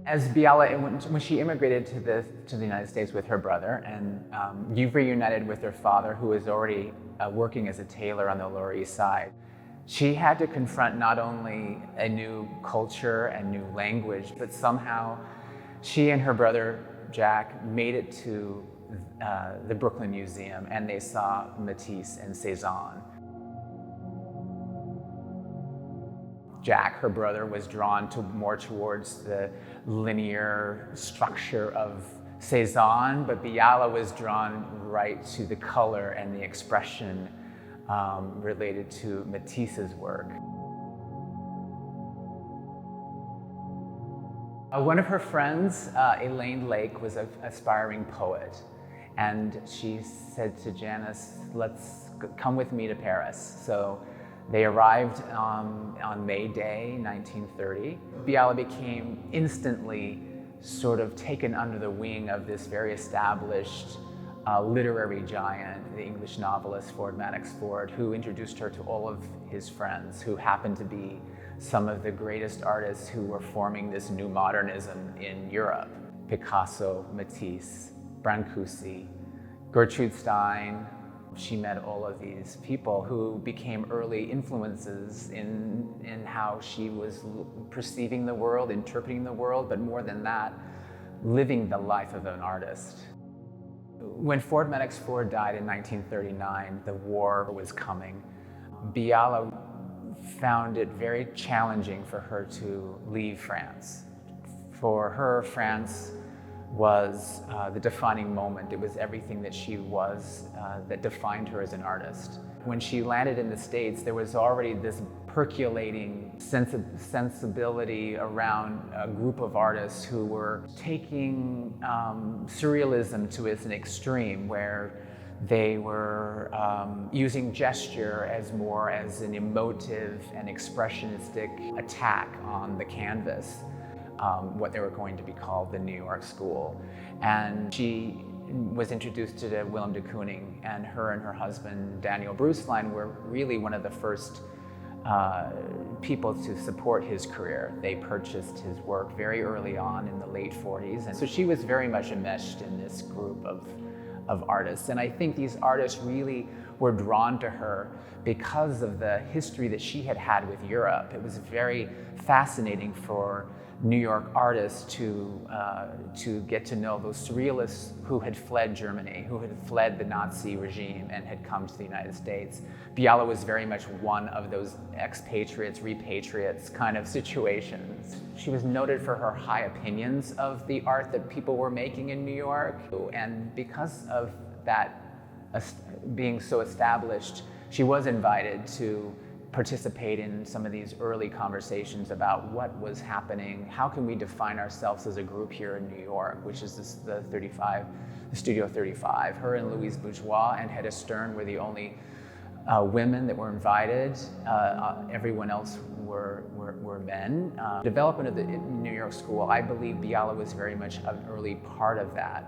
As Biala, when she immigrated to the United States with her brother, and you've reunited with her father, who was already working as a tailor on the Lower East Side, she had to confront not only a new culture and new language, but somehow she and her brother Jack made it to the Brooklyn Museum, and they saw Matisse and Cezanne. Jack, her brother, was drawn more towards the linear structure of Cezanne, but Biala was drawn right to the color and the expression related to Matisse's work. One of her friends, Elaine Lake, was an aspiring poet, and she said to Janice, "Let's come with me to Paris." So they arrived on May Day, 1930. Biala became instantly sort of taken under the wing of this very established literary giant, the English novelist Ford Madox Ford, who introduced her to all of his friends, who happened to be some of the greatest artists who were forming this new modernism in Europe. Picasso, Matisse, Brancusi, Gertrude Stein. She met all of these people who became early influences in how she was perceiving the world, interpreting the world, but more than that, living the life of an artist. When Ford Madox Ford died in 1939, the war was coming. Biala found it very challenging for her to leave France. For her, France was the defining moment. It was everything that she was that defined her as an artist. When she landed in the States, there was already this percolating sensibility around a group of artists who were taking surrealism to its extreme, where they were using gesture as more as an emotive and expressionistic attack on the canvas. What they were going to be called the New York School. And she was introduced to Willem de Kooning, and her husband, Daniel Bruceline, were really one of the first people to support his career. They purchased his work very early on in the late 40s. And so she was very much enmeshed in this group of artists. And I think these artists really were drawn to her because of the history that she had had with Europe. It was very fascinating for New York artists to get to know those surrealists who had fled Germany, who had fled the Nazi regime and had come to the United States. Biala was very much one of those expatriates, repatriates kind of situations. She was noted for her high opinions of the art that people were making in New York. And because of that being so established, she was invited to participate in some of these early conversations about what was happening. How can we define ourselves as a group here in New York, which is the Studio 35. Her and Louise Bourgeois and Hedda Stern were the only women that were invited. Everyone else were men. Development of the New York School, I believe Biala was very much an early part of that.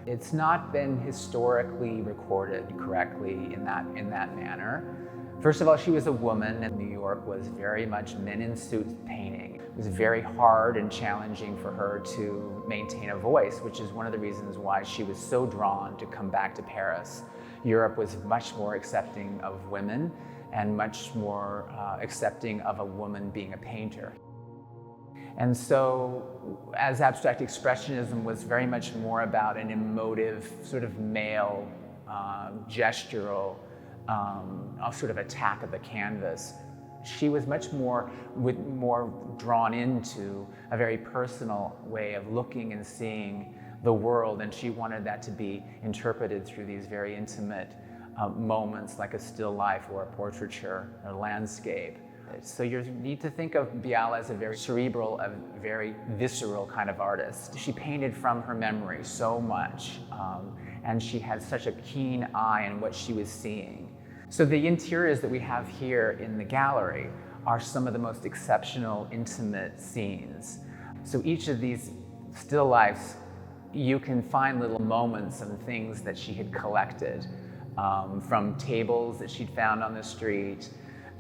It's not been historically recorded correctly in that manner. First of all, she was a woman, and New York was very much men in suits painting. It was very hard and challenging for her to maintain a voice, which is one of the reasons why she was so drawn to come back to Paris. Europe was much more accepting of women and much more accepting of a woman being a painter. And so, as abstract expressionism was very much more about an emotive, sort of male, gestural, sort of attack of the canvas, she was much more drawn into a very personal way of looking and seeing the world, and she wanted that to be interpreted through these very intimate moments, like a still life or a portraiture or landscape. So you need to think of Biala as a very cerebral, a very visceral kind of artist. She painted from her memory so much, and she had such a keen eye on what she was seeing. So the interiors that we have here in the gallery are some of the most exceptional, intimate scenes. So each of these still lifes, you can find little moments and things that she had collected, from tables that she'd found on the street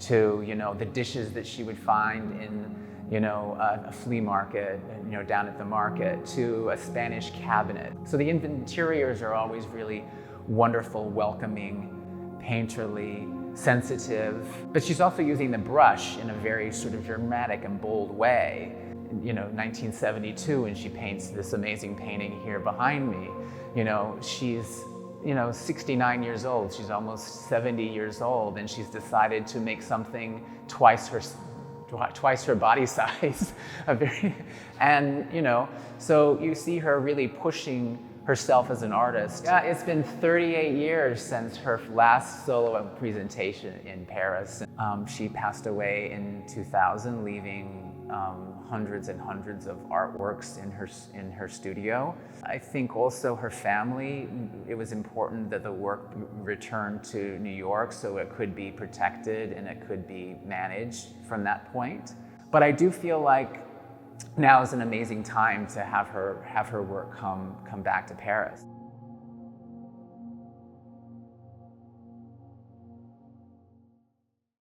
to, the dishes that she would find a flea market, down at the market, to a Spanish cabinet. So the interiors are always really wonderful, welcoming, painterly, sensitive. But she's also using the brush in a very sort of dramatic and bold way. 1972, and she paints this amazing painting here behind me. She's 69 years old. She's almost 70 years old, and she's decided to make something twice her body size. So you see her really pushing herself as an artist. Yeah, it's been 38 years since her last solo presentation in Paris. She passed away in 2000, leaving hundreds and hundreds of artworks in her studio. I think also her family, it was important that the work returned to New York so it could be protected and it could be managed from that point. But I do feel like now is an amazing time to have her work come back to Paris.